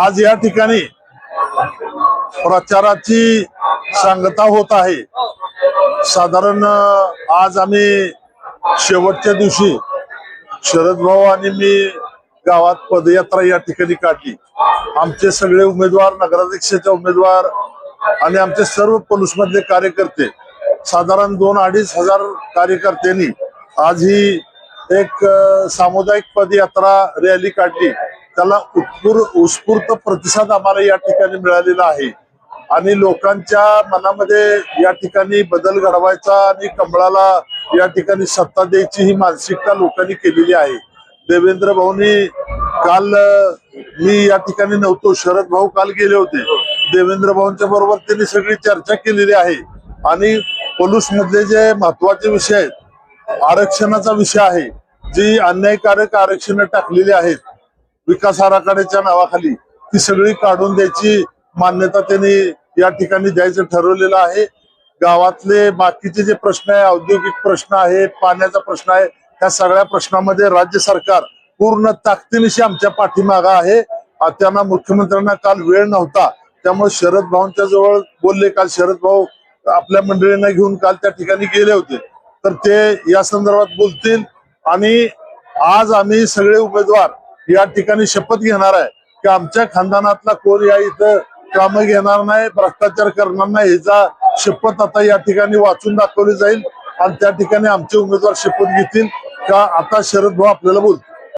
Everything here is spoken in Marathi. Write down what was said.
आज या ठिकाणी प्रचाराची सांगता होत आहे। साधारण आज आम्ही शेवटच्या दिवशी शरद भाऊ आणि मी गावात पदयात्रा या ठिकाणी काढली। आमचे सगळे उमेदवार, नगराध्यक्षाचे उमेदवार आणि आमचे सर्व पोलीस मधले कार्यकर्ते, साधारण 2-2.5 हजार कार्यकर्त्यांनी आज ही एक सामुदायिक पदयात्रा रॅली काढली। त्याला उत्स्फूर्त प्रतिसाद आम्हाला या ठिकाणी मिळालेला आहे आणि लोकांच्या मनामध्ये या ठिकाणी बदल घडवायचा आणि कमळाला या ठिकाणी सत्ता द्यायची ही मानसिकता लोकांनी केलेली आहे। देवेंद्र भाऊनी काल, मी या ठिकाणी नव्हतो, शरद भाऊ काल गेले होते, देवेंद्र भाऊंच्या बरोबर त्यांनी सगळी चर्चा केलेली आहे आणि पोलीस मधले जे महत्वाचे विषय आहेत, आरक्षणाचा विषय आहे, जी अन्यायकारक आरक्षण टाकलेली आहेत विकास आराखड्याच्या नावाखाली, ती सगळी काढून द्यायची मान्यता त्यांनी या ठिकाणी द्यायचं ठरवलेलं आहे। गावातले बाकीचे जे प्रश्न आहे, औद्योगिक प्रश्न आहे, पाण्याचा प्रश्न आहे, त्या सगळ्या प्रश्नामध्ये राज्य सरकार पूर्ण ताकदीनिशी आमच्या पाठीमागे आहे। त्यांना मुख्यमंत्र्यांना काल वेळ नव्हता, त्यामुळे शरद भाऊंच्या जवळ बोलले। काल शरद भाऊ आपल्या मंडळींना घेऊन काल त्या ठिकाणी गेले होते, तर ते या संदर्भात बोलतील। आणि आज आम्ही सगळे उमेदवार या ठिकाणी शपथ घेणार आहे की आमच्या खानदानातला कोण या इथं काम घेणार नाही, भ्रष्टाचार करणार नाही, ह्याचा शपथ आता या ठिकाणी वाचून दाखवली जाईल आणि त्या ठिकाणी आमचे उमेदवार शपथ घेतील का आता शरद भाऊ आपल्याला बोलतील।